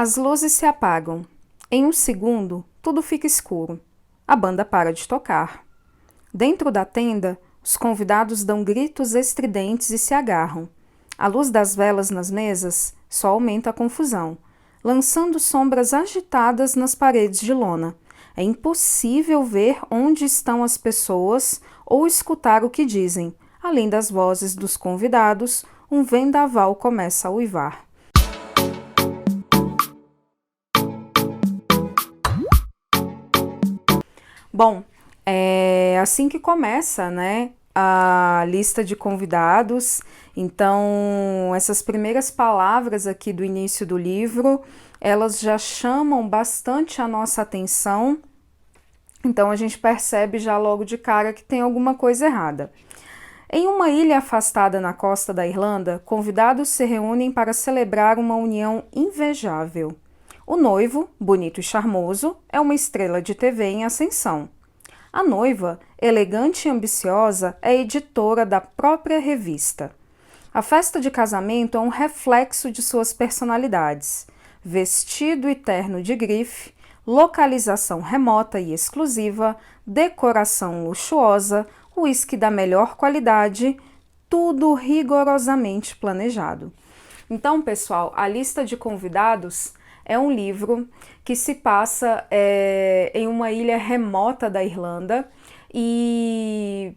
As luzes se apagam. Em um segundo, tudo fica escuro. A banda para de tocar. Dentro da tenda, os convidados dão gritos estridentes e se agarram. A luz das velas nas mesas só aumenta a confusão, lançando sombras agitadas nas paredes de lona. É impossível ver onde estão as pessoas ou escutar o que dizem. Além das vozes dos convidados, um vendaval começa a uivar. Bom, é assim que começa, né, a lista de convidados. Então, essas primeiras palavras aqui do início do livro, elas já chamam bastante a nossa atenção. Então, a gente percebe já logo de cara que tem alguma coisa errada. Em uma ilha afastada na costa da Irlanda, convidados se reúnem para celebrar uma união invejável. O noivo, bonito e charmoso, é uma estrela de TV em ascensão. A noiva, elegante e ambiciosa, é editora da própria revista. A festa de casamento é um reflexo de suas personalidades. Vestido e terno de grife, localização remota e exclusiva, decoração luxuosa, uísque da melhor qualidade, tudo rigorosamente planejado. Então, pessoal, a lista de convidados é um livro que se passa em uma ilha remota da Irlanda e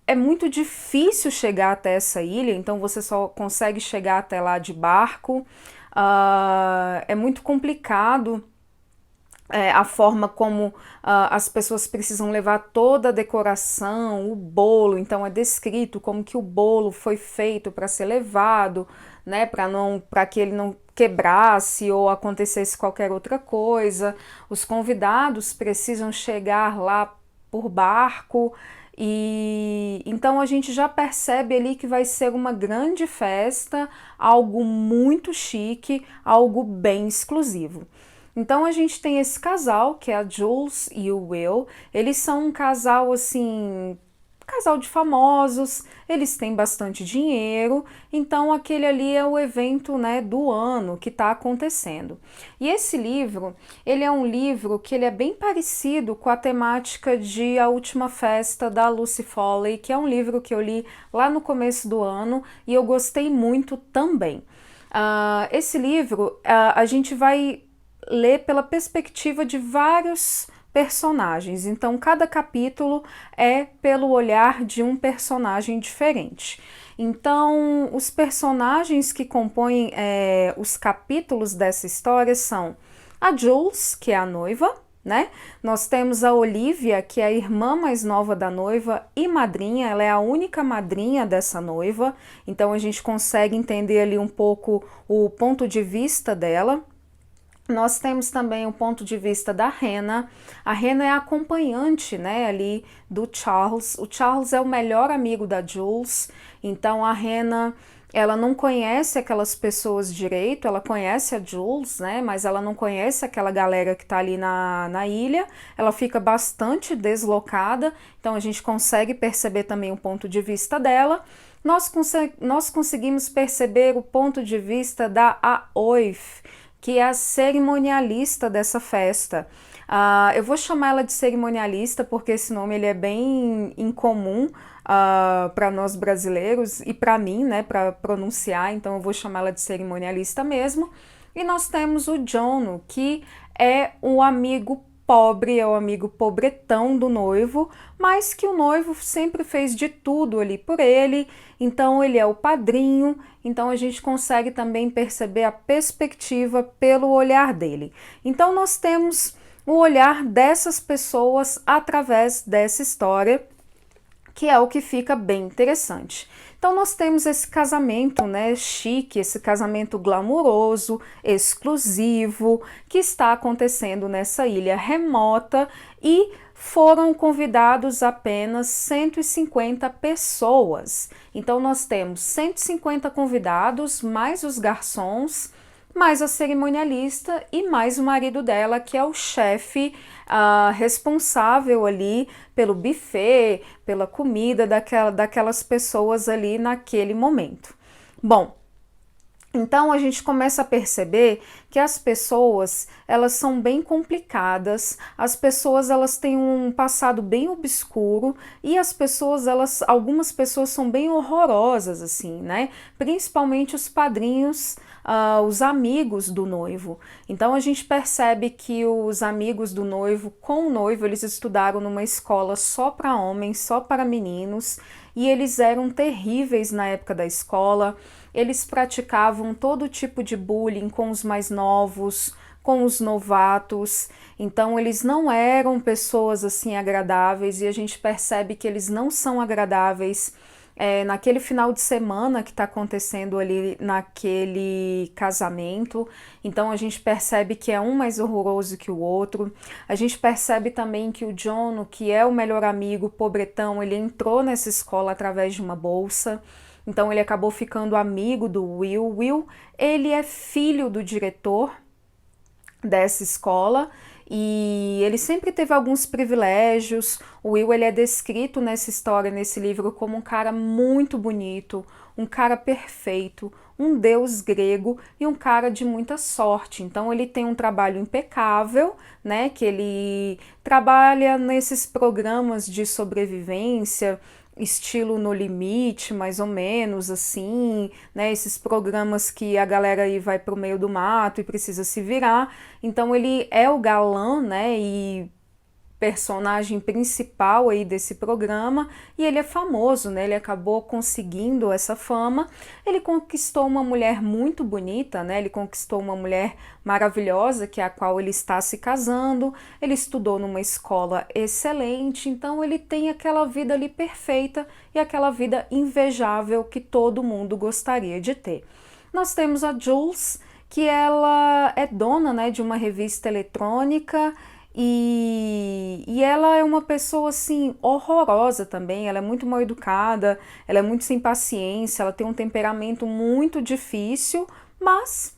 é muito difícil chegar até essa ilha, então você só consegue chegar até lá de barco. É muito complicado a forma como as pessoas precisam levar toda a decoração, o bolo, então é descrito como que o bolo foi feito para ser levado, né, para que ele não quebrasse ou acontecesse qualquer outra coisa. Os convidados precisam chegar lá por barco e então a gente já percebe ali que vai ser uma grande festa, algo muito chique, algo bem exclusivo. Então a gente tem esse casal, que é a Jules e o Will. Eles são um casal assim, casal de famosos, eles têm bastante dinheiro, então aquele ali é o evento, né, do ano que está acontecendo. E esse livro, ele é um livro que ele é bem parecido com a temática de A Última Festa, da Lucy Foley, que é um livro que eu li lá no começo do ano e eu gostei muito também. Esse livro, a gente vai ler pela perspectiva de vários personagens, então cada capítulo é pelo olhar de um personagem diferente. Então, os personagens que compõem os capítulos dessa história são a Jules, que é a noiva, né? Nós temos a Olivia, que é a irmã mais nova da noiva e madrinha, ela é a única madrinha dessa noiva, então a gente consegue entender ali um pouco o ponto de vista dela. Nós temos também o ponto de vista da Hannah. A Hannah é a acompanhante, né, ali do Charles. O Charles é o melhor amigo da Jules, então a Hannah, ela não conhece aquelas pessoas direito, ela conhece a Jules, né, mas ela não conhece aquela galera que tá ali na ilha, ela fica bastante deslocada, então a gente consegue perceber também o ponto de vista dela. Nós conseguimos perceber o ponto de vista da Aoife, que é a cerimonialista dessa festa. Eu vou chamar ela de cerimonialista porque esse nome ele é bem incomum para nós brasileiros e para mim, né, para pronunciar, então eu vou chamar ela de cerimonialista mesmo. E nós temos o John, que é um amigo pobre, é o amigo pobretão do noivo, mas que o noivo sempre fez de tudo ali por ele, então ele é o padrinho, então a gente consegue também perceber a perspectiva pelo olhar dele. Então nós temos o olhar dessas pessoas através dessa história, que é o que fica bem interessante. Então nós temos esse casamento, né, chique, esse casamento glamuroso, exclusivo, que está acontecendo nessa ilha remota e foram convidados apenas 150 pessoas. Então nós temos 150 convidados, mais os garçons, mais a cerimonialista e mais o marido dela, que é o chefe responsável ali pelo buffet, pela comida daquelas pessoas ali naquele momento. Bom, Então a gente começa a perceber que as pessoas, elas são bem complicadas, as pessoas elas têm um passado bem obscuro e as pessoas, algumas pessoas são bem horrorosas assim, né? Principalmente os padrinhos, os amigos do noivo. Então a gente percebe que os amigos do noivo, com o noivo, eles estudaram numa escola só para homens, só para meninos, e eles eram terríveis na época da escola. Eles praticavam todo tipo de bullying com os mais novos, com os novatos, então eles não eram pessoas assim agradáveis e a gente percebe que eles não são agradáveis naquele final de semana que está acontecendo ali naquele casamento. Então a gente percebe que é um mais horroroso que o outro. A gente percebe também que o John, que é o melhor amigo, pobretão, ele entrou nessa escola através de uma bolsa. Então ele acabou ficando amigo do Will. Will, ele é filho do diretor dessa escola e ele sempre teve alguns privilégios. O Will, ele é descrito nessa história, nesse livro, como um cara muito bonito, um cara perfeito, um deus grego e um cara de muita sorte. Então ele tem um trabalho impecável, né, que ele trabalha nesses programas de sobrevivência, estilo No Limite, mais ou menos assim, né? Esses programas que a galera aí vai pro meio do mato e precisa se virar. Então ele é o galã, né? E personagem principal aí desse programa e ele é famoso, né? Ele acabou conseguindo essa fama. Ele conquistou uma mulher muito bonita, né? Ele conquistou uma mulher maravilhosa, que é a qual ele está se casando. Ele estudou numa escola excelente, então ele tem aquela vida ali perfeita e aquela vida invejável que todo mundo gostaria de ter. Nós temos a Jules, que ela é dona, né, de uma revista eletrônica e ela é uma pessoa assim horrorosa também. Ela é muito mal educada, ela é muito sem paciência, ela tem um temperamento muito difícil, mas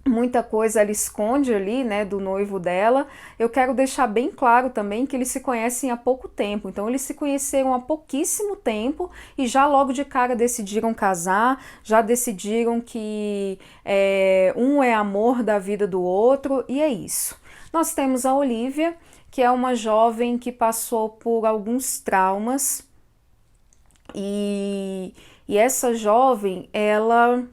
muita coisa ela esconde ali, né, do noivo dela. Eu quero deixar bem claro também que eles se conhecem há pouco tempo, então eles se conheceram há pouquíssimo tempo e já logo de cara decidiram casar, já decidiram que um é amor da vida do outro e é isso. Nós temos a Olivia, que é uma jovem que passou por alguns traumas e essa jovem, ela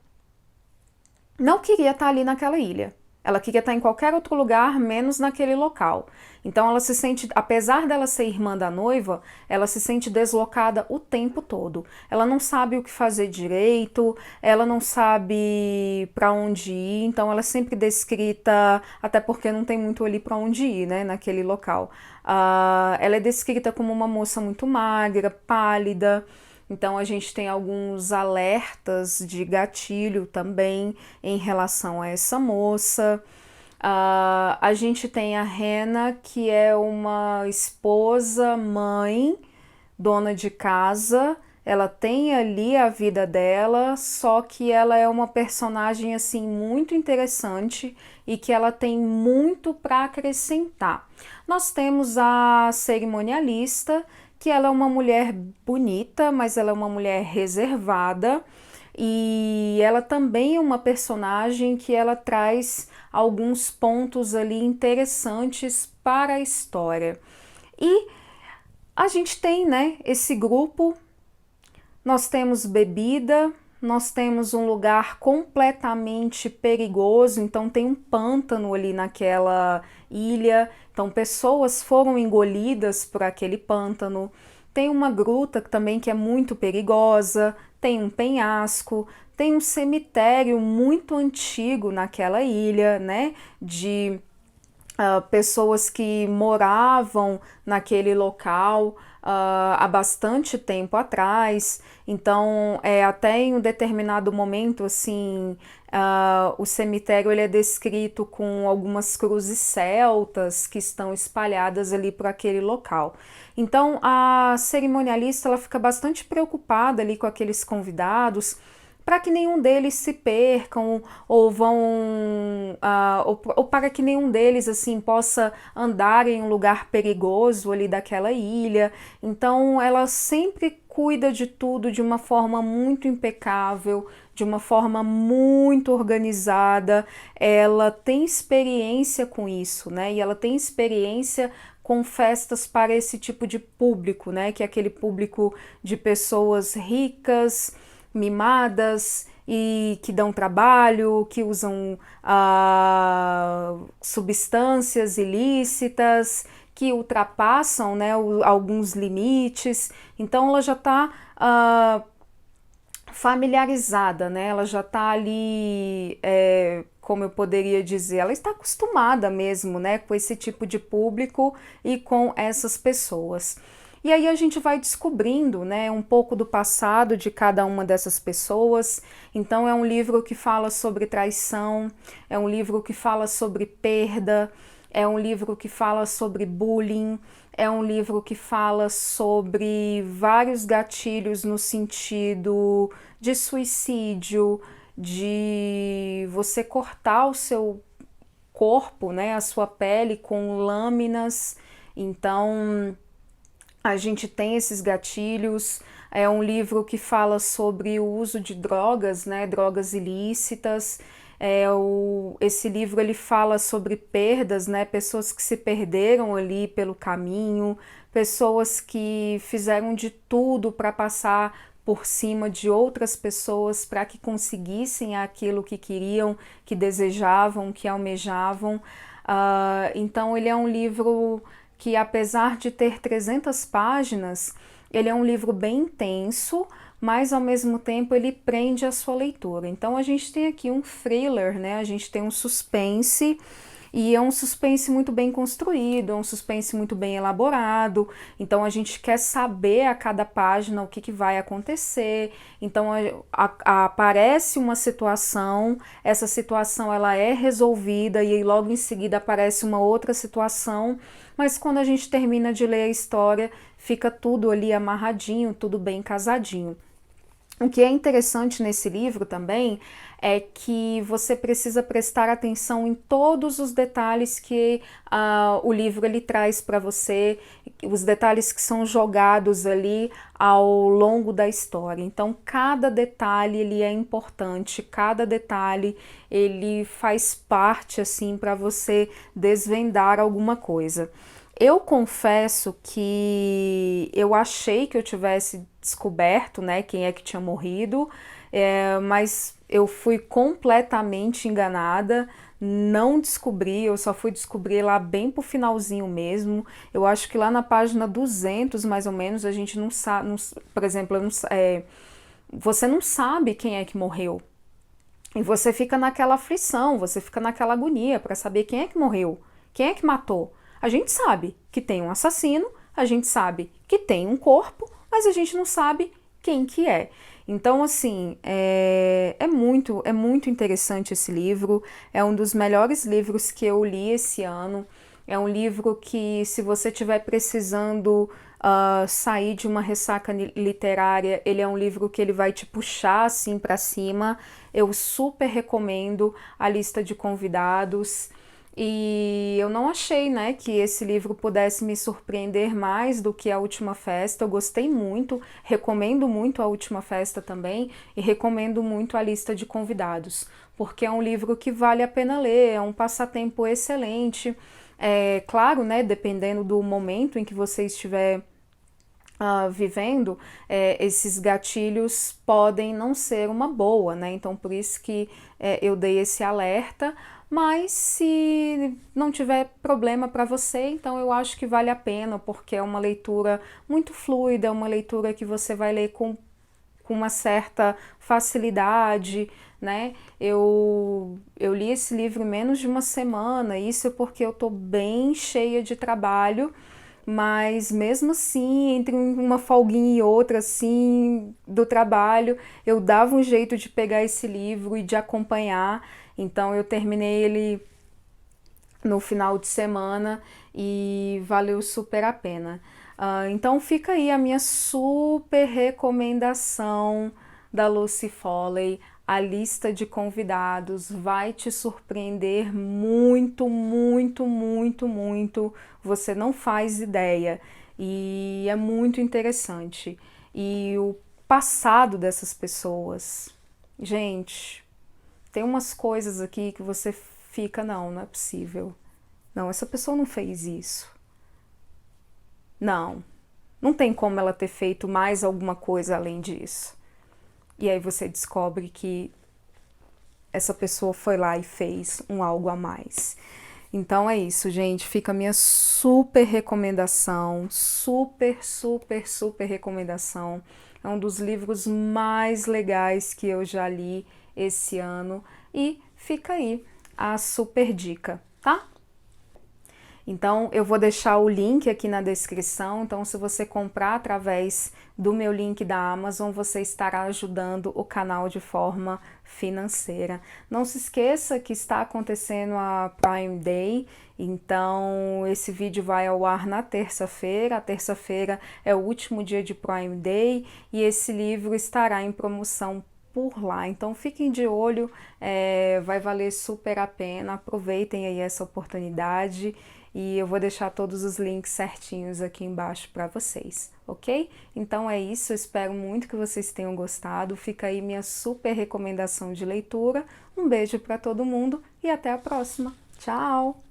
não queria estar ali naquela ilha. Ela queria estar em qualquer outro lugar, menos naquele local. Então ela se sente, apesar dela ser irmã da noiva, ela se sente deslocada o tempo todo. Ela não sabe o que fazer direito, ela não sabe para onde ir, então ela é sempre descrita, até porque não tem muito ali para onde ir, né, naquele local. Ela é descrita como uma moça muito magra, pálida. Então a gente tem alguns alertas de gatilho também em relação a essa moça. A gente tem a Hannah, que é uma esposa, mãe, dona de casa. Ela tem ali a vida dela, só que ela é uma personagem assim muito interessante e que ela tem muito para acrescentar. Nós temos a cerimonialista, que ela é uma mulher bonita, mas ela é uma mulher reservada e ela também é uma personagem que ela traz alguns pontos ali interessantes para a história. E a gente tem, né, esse grupo, nós temos bebida, nós temos um lugar completamente perigoso, então tem um pântano ali naquela ilha, então pessoas foram engolidas por aquele pântano. Tem uma gruta também que é muito perigosa, tem um penhasco, tem um cemitério muito antigo naquela ilha, né? De pessoas que moravam naquele local há bastante tempo atrás. Então, até em um determinado momento, assim, o cemitério ele é descrito com algumas cruzes celtas que estão espalhadas ali por aquele local. Então, a cerimonialista ela fica bastante preocupada ali com aqueles convidados, para que nenhum deles se percam ou vão ou para que nenhum deles assim possa andar em um lugar perigoso ali daquela ilha. Então ela sempre cuida de tudo de uma forma muito impecável, de uma forma muito organizada. Ela tem experiência com isso, né? E ela tem experiência com festas para esse tipo de público, né? Que é aquele público de pessoas ricas, mimadas e que dão trabalho, que usam substâncias ilícitas, que ultrapassam, né, alguns limites. Então ela já está familiarizada, né? Ela já está ali, como eu poderia dizer, ela está acostumada mesmo, né, com esse tipo de público e com essas pessoas. E aí a gente vai descobrindo, né, um pouco do passado de cada uma dessas pessoas. Então é um livro que fala sobre traição, é um livro que fala sobre perda, é um livro que fala sobre bullying, é um livro que fala sobre vários gatilhos no sentido de suicídio, de você cortar o seu corpo, né, a sua pele com lâminas. Então a gente tem esses gatilhos. É um livro que fala sobre o uso de drogas, né, drogas ilícitas. Esse livro ele fala sobre perdas, né, pessoas que se perderam ali pelo caminho, pessoas que fizeram de tudo para passar por cima de outras pessoas para que conseguissem aquilo que queriam, que desejavam, que almejavam. Então ele é um livro que, apesar de ter 300 páginas, ele é um livro bem intenso, mas ao mesmo tempo ele prende a sua leitura. Então a gente tem aqui um thriller, né? A gente tem um suspense, e é um suspense muito bem construído, é um suspense muito bem elaborado. Então a gente quer saber a cada página o que vai acontecer. Então aparece uma situação, essa situação ela é resolvida e aí logo em seguida aparece uma outra situação, mas quando a gente termina de ler a história, fica tudo ali amarradinho, tudo bem casadinho. O que é interessante nesse livro também é que você precisa prestar atenção em todos os detalhes que o livro ele traz para você, os detalhes que são jogados ali ao longo da história. Então, cada detalhe ele é importante, cada detalhe ele faz parte assim para você desvendar alguma coisa. Eu confesso que eu achei que eu tivesse descoberto, né, quem é que tinha morrido, mas eu fui completamente enganada, não descobri, eu só fui descobrir lá bem pro finalzinho mesmo. Eu acho que lá na página 200, mais ou menos, a gente não sabe, por exemplo, você não sabe quem é que morreu. E você fica naquela aflição, você fica naquela agonia para saber quem é que morreu, quem é que matou. A gente sabe que tem um assassino, a gente sabe que tem um corpo, mas a gente não sabe quem que é. Então, assim, é muito interessante esse livro, é um dos melhores livros que eu li esse ano. É um livro que, se você estiver precisando sair de uma ressaca literária, ele é um livro que ele vai te puxar assim para cima. Eu super recomendo A Lista de Convidados. E eu não achei, né, que esse livro pudesse me surpreender mais do que A Última Festa. Eu gostei muito, recomendo muito A Última Festa também e recomendo muito A Lista de Convidados, porque é um livro que vale a pena ler, é um passatempo excelente. É claro, né, dependendo do momento em que você estiver vivendo, esses gatilhos podem não ser uma boa, né? Então por isso que eu dei esse alerta. Mas se não tiver problema para você, então eu acho que vale a pena, porque é uma leitura muito fluida, é uma leitura que você vai ler com uma certa facilidade, né? Eu li esse livro em menos de uma semana, isso porque eu tô bem cheia de trabalho, mas mesmo assim, entre uma folguinha e outra, assim, do trabalho, eu dava um jeito de pegar esse livro e de acompanhar. Então eu terminei ele no final de semana e valeu super a pena. Então fica aí a minha super recomendação da Lucy Foley, a lista de convidados vai te surpreender muito, muito, muito, muito. Você não faz ideia e é muito interessante. E o passado dessas pessoas, gente, tem umas coisas aqui que você fica, não é possível. Não, essa pessoa não fez isso. Não tem como ela ter feito mais alguma coisa além disso. E aí você descobre que essa pessoa foi lá e fez um algo a mais. Então é isso, gente. Fica a minha super recomendação. Super, super, super recomendação. É um dos livros mais legais que eu já li esse ano. E fica aí a super dica, tá? Então, eu vou deixar o link aqui na descrição. Então, se você comprar através do meu link da Amazon, você estará ajudando o canal de forma financeira. Não se esqueça que está acontecendo a Prime Day. Então, esse vídeo vai ao ar na terça-feira. A terça-feira é o último dia de Prime Day e esse livro estará em promoção por lá. Então fiquem de olho, vai valer super a pena, aproveitem aí essa oportunidade e eu vou deixar todos os links certinhos aqui embaixo para vocês, ok? Então é isso, eu espero muito que vocês tenham gostado, fica aí minha super recomendação de leitura, um beijo para todo mundo e até a próxima, tchau!